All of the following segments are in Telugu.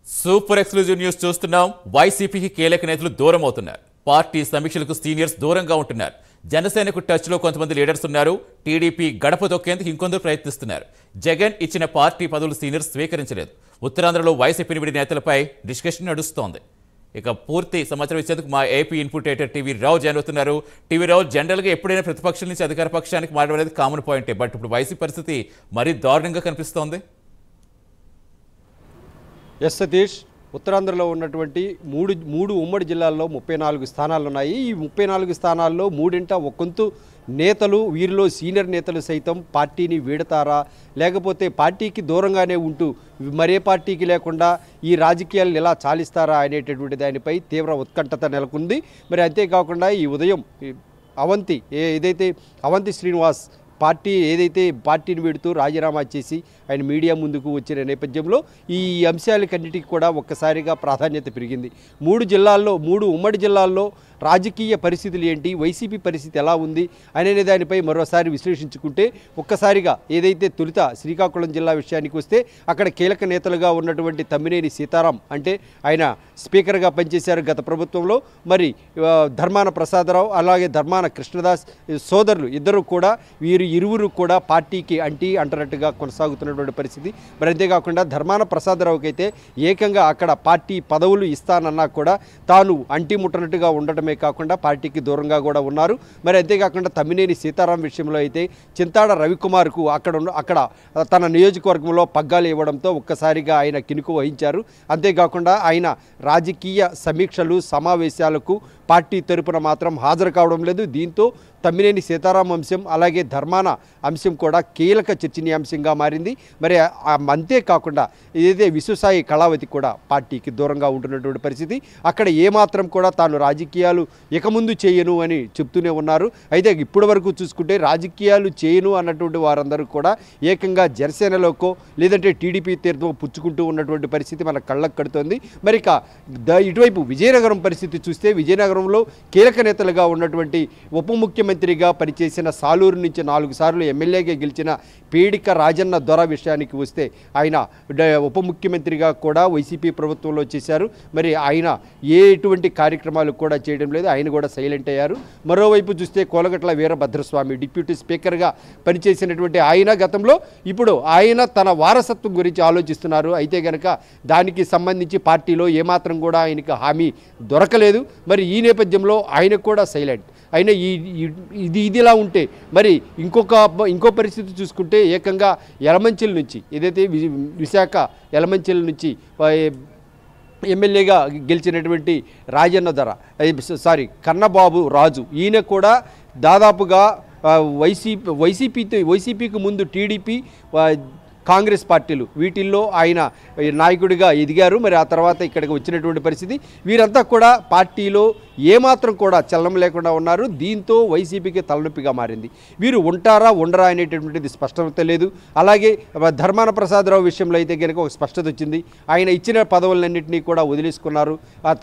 సూపర్ ఎక్స్క్లూజివ్ న్యూస్ చూస్తున్నాం. వైసీపీకి కీలక నేతలు దూరం అవుతున్నారు. పార్టీ సమీక్షలకు సీనియర్స్ దూరంగా ఉంటున్నారు. జనసేనకు టచ్ లో కొంతమంది లీడర్స్ ఉన్నారు. టీడీపీ గడప దొక్కేందుకు ఇంకొందరు ప్రయత్నిస్తున్నారు. జగన్ ఇచ్చిన పార్టీ పదవులు సీనియర్స్ స్వీకరించలేదు. ఉత్తరాంధ్రలో వైసీపీ విడి నేతలపై డిస్కషన్ నడుస్తోంది. ఇక పూర్తి సమాచారం ఇచ్చేందుకు మా ఏపీ ఇన్పుట్ ఎడిటర్ టీవీ రావు జాయిన్ అవుతున్నారు. టీవీ రావు, జనరల్గా ఎప్పుడైనా ప్రతిపక్షం నుంచి అధికార పక్షానికి మారడం అనేది కామన్ పాయింటే, బట్ ఇప్పుడు వైసీపీ పరిస్థితి మరీ దారుణంగా కనిపిస్తోంది. ఎస్ సతీష్, ఉత్తరాంధ్రలో ఉన్నటువంటి మూడు ఉమ్మడి జిల్లాల్లో 34 స్థానాలు ఉన్నాయి. ఈ 34 స్థానాల్లో మూడింట ఒకంతు నేతలు, వీరిలో సీనియర్ నేతలు సైతం పార్టీని వీడతారా, లేకపోతే పార్టీకి దూరంగానే ఉంటూ మరే పార్టీకి లేకుండా ఈ రాజకీయాలను ఎలా చాలిస్తారా అనేటటువంటి దానిపై తీవ్ర ఉత్కంఠత నెలకొంది. మరి అంతేకాకుండా ఈ ఉదయం అవంతి శ్రీనివాస్ పార్టీని వీడుతూ రాజీనామా చేసి ఆయన మీడియా ముందుకు వచ్చిన నేపథ్యంలో ఈ అంశాలకన్నిటికీ కూడా ఒక్కసారిగా ప్రాధాన్యత పెరిగింది. మూడు ఉమ్మడి జిల్లాల్లో రాజకీయ పరిస్థితులు ఏంటి, వైసీపీ పరిస్థితి ఎలా ఉంది అనే దానిపై మరోసారి విశ్లేషించుకుంటే ఒక్కసారిగా తొలుత శ్రీకాకుళం జిల్లా విషయానికి వస్తే అక్కడ కీలక నేతలుగా ఉన్నటువంటి తమ్మినేని సీతారాం, అంటే ఆయన స్పీకర్గా పనిచేశారు గత ప్రభుత్వంలో. మరి ధర్మాన ప్రసాదరావు అలాగే ధర్మాన కృష్ణదాస్ సోదరులు ఇరువురు కూడా పార్టీకి అంటనట్టుగా కొనసాగుతున్నటువంటి పరిస్థితి. మరి అంతేకాకుండా ధర్మాన ప్రసాదరావుకి అయితే ఏకంగా అక్కడ పార్టీ పదవులు ఇస్తానన్నా కూడా తాను అంటిముట్టనట్టుగా ఉండటమే కాకుండా పార్టీకి దూరంగా కూడా ఉన్నారు. మరి అంతేకాకుండా తమ్మినేని సీతారాం విషయంలో అయితే చింతాడ రవికుమార్కు అక్కడ తన నియోజకవర్గంలో పగ్గాలు ఇవ్వడంతో ఒక్కసారిగా ఆయన కినుకు వహించారు. అంతేకాకుండా ఆయన రాజకీయ సమీక్షలు సమావేశాలకు పార్టీ తరపున మాత్రం హాజరు కావడం లేదు. దీంతో తమ్మినేని సీతారాం అంశం అలాగే ధర్మాన అంశం కూడా కీలక చర్చనీయాంశంగా మారింది. మరి అంతేకాకుండా విశ్వసాయి కళావతి కూడా పార్టీకి దూరంగా ఉంటున్నటువంటి పరిస్థితి. అక్కడ ఏమాత్రం కూడా తాను రాజకీయాలు ఇక ముందు చేయను అని చెప్తూనే ఉన్నారు. అయితే ఇప్పటి వరకు చూసుకుంటే రాజకీయాలు చేయను అన్నటువంటి వారందరూ కూడా ఏకంగా జనసేనలోకో లేదంటే టీడీపీ తీర్థం పుచ్చుకుంటూ ఉన్నటువంటి పరిస్థితి మన కళ్ళకు కడుతోంది. మరి ఇటువైపు విజయనగరం పరిస్థితి చూస్తే విజయనగరంలో కీలక నేతలుగా ఉన్నటువంటి ఉప ముఖ్యమంత్రిగా పనిచేసిన సాలూరు నుంచి 4 సార్లు ఎమ్మెల్యేగా గెలిచిన పీడిక రాజన్న దొర విషయానికి వస్తే ఆయన ఉప ముఖ్యమంత్రిగా కూడా వైసీపీ ప్రభుత్వంలో చేశారు. మరి ఆయన ఎటువంటి కార్యక్రమాలు కూడా చేయడం లేదు, ఆయన కూడా సైలెంట్ అయ్యారు. మరోవైపు చూస్తే కోలగట్ల వీరభద్రస్వామి డిప్యూటీ స్పీకర్గా పనిచేసినటువంటి ఆయన గతంలో ఇప్పుడు ఆయన తన వారసత్వం గురించి ఆలోచిస్తున్నారు. అయితే కనుక దానికి సంబంధించి పార్టీలో ఏమాత్రం కూడా ఆయనకు హామీ దొరకలేదు. మరి ఈ నేపథ్యంలో ఆయన కూడా సైలెంట్ అయినా ఇదిలా ఉంటే మరి ఇంకో పరిస్థితి చూసుకుంటే ఏకంగా యలమంచిల నుంచి విశాఖ యలమంచిల నుంచి ఎమ్మెల్యేగా గెలిచినటువంటి కన్నబాబు రాజు, ఈయన కూడా దాదాపుగా వైసీపీకి ముందు టీడీపీ కాంగ్రెస్ పార్టీలు వీటిల్లో ఆయన నాయకుడిగా ఎదిగారు. మరి ఆ తర్వాత ఇక్కడికి వచ్చినటువంటి పరిస్థితి. వీరంతా కూడా పార్టీలో ఏమాత్రం కూడా చలనం లేకుండా ఉన్నారు. దీంతో వైసీపీకి తలనొప్పిగా మారింది. వీరు ఉంటారా ఉండరా అనేటటువంటిది స్పష్టత లేదు. అలాగే ధర్మాన ప్రసాదరావు విషయంలో అయితే కనుక ఒక స్పష్టత వచ్చింది. ఆయన ఇచ్చిన పదవులన్నింటినీ కూడా వదిలేసుకున్నారు.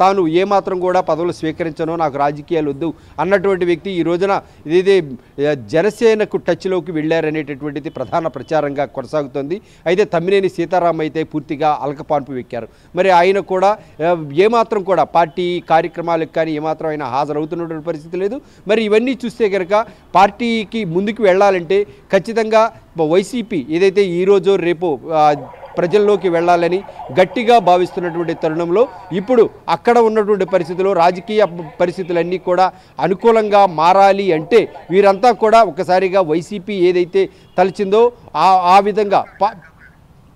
తాను ఏమాత్రం కూడా పదవులు స్వీకరించను, నాకు రాజకీయాలు వద్దు అన్నటువంటి వ్యక్తి ఈ రోజున జనసేనకు టచ్లోకి వెళ్ళారనేటటువంటిది ప్రధాన ప్రచారంగా కొనసాగుతోంది. అయితే తమ్మినేని సీతారాం అయితే పూర్తిగా అలకపాన్పు వెక్కారు. మరి ఆయన కూడా ఏమాత్రం కూడా పార్టీ కార్యక్రమాలకు కానీ ఏమాత్రం ఆయన హాజరవుతున్నటువంటి పరిస్థితి లేదు. మరి ఇవన్నీ చూస్తే కనుక పార్టీకి ముందుకు వెళ్ళాలంటే ఖచ్చితంగా వైసీపీ ఈరోజు రేపు ప్రజల్లోకి వెళ్ళాలని గట్టిగా భావిస్తున్నటువంటి తరుణంలో ఇప్పుడు అక్కడ ఉన్నటువంటి పరిస్థితుల్లో రాజకీయ పరిస్థితులన్నీ కూడా అనుకూలంగా మారాలి అంటే వీరంతా కూడా ఒకసారిగా వైసీపీ తలచిందో ఆ విధంగా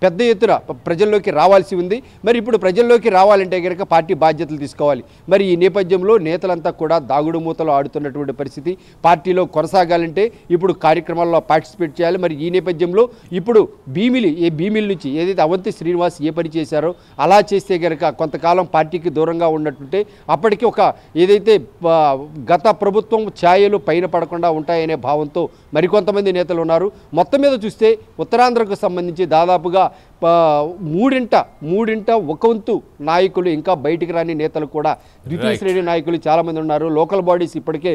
పెద్ద ఎత్తున ప్రజల్లోకి రావాల్సి ఉంది. మరి ఇప్పుడు ప్రజల్లోకి రావాలంటే కనుక పార్టీ బాధ్యతలు తీసుకోవాలి. మరి ఈ నేపథ్యంలో నేతలంతా కూడా దాగుడు మూతలు ఆడుతున్నటువంటి పరిస్థితి. పార్టీలో కొనసాగాలంటే ఇప్పుడు కార్యక్రమాల్లో పార్టిసిపేట్ చేయాలి. మరి ఈ నేపథ్యంలో ఇప్పుడు భీమిలి నుంచి అవంతి శ్రీనివాస్ ఏ పని చేశారో అలా చేస్తే కనుక కొంతకాలం పార్టీకి దూరంగా ఉన్నట్టుంటే అప్పటికి గత ప్రభుత్వం ఛాయలు పైన పడకుండా ఉంటాయనే భావంతో మరికొంతమంది నేతలు ఉన్నారు. మొత్తం మీద చూస్తే ఉత్తరాంధ్రకు సంబంధించి దాదాపుగా మూడింట ఒక వంతు నాయకులు ఇంకా బయటికి రాని నేతలు కూడా ద్వితీయ శ్రేణి నాయకులు చాలామంది ఉన్నారు. లోకల్ బాడీస్ ఇప్పటికే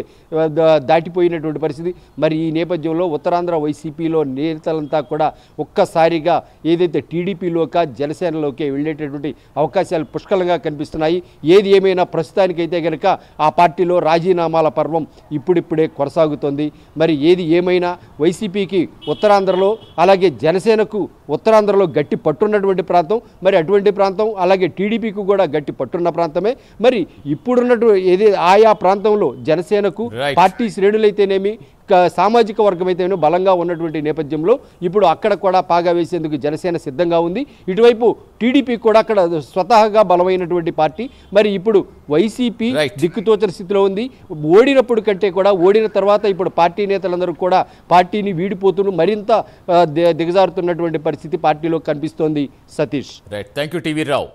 దాటిపోయినటువంటి పరిస్థితి. మరి ఈ నేపథ్యంలో ఉత్తరాంధ్ర వైసీపీలో నేతలంతా కూడా ఒక్కసారిగా ఏదైతే టీడీపీలోక జనసేనలోకి వెళ్ళేటటువంటి అవకాశాలు పుష్కలంగా కనిపిస్తున్నాయి. ఏది ఏమైనా ప్రస్తుతానికైతే కనుక ఆ పార్టీలో రాజీనామాల పర్వం ఇప్పుడిప్పుడే కొనసాగుతోంది. మరి ఏది ఏమైనా వైసీపీకి ఉత్తరాంధ్రలో అలాగే జనసేనకు ఉత్తరాంధ్రలో గట్టి పట్టున్నటువంటి ప్రాంతం, మరి అటువంటి ప్రాంతం అలాగే టీడీపీకి కూడా గట్టి పట్టున్న ప్రాంతమే. మరి ఇప్పుడున్నట్టు ఏది ఆయా ప్రాంతంలో జనసేనకు పార్టీ శ్రేణులైతేనేమి సామాజిక వర్గం అయితేనే బలంగా ఉన్నటువంటి నేపథ్యంలో ఇప్పుడు అక్కడ కూడా పాగా వేసేందుకు జనసేన సిద్ధంగా ఉంది. ఇటువైపు టీడీపీ కూడా అక్కడ స్వతహాగా బలమైనటువంటి పార్టీ. మరి ఇప్పుడు వైసీపీ దిక్కుతోచని స్థితిలో ఉంది. ఓడినప్పుడు కంటే కూడా ఓడిన తర్వాత ఇప్పుడు పార్టీ నేతలందరూ కూడా పార్టీని వీడిపోతూ మరింత దిగజారుతున్నటువంటి పరిస్థితి పార్టీలో కనిపిస్తోంది. Satish. Right, thank you TV Rao.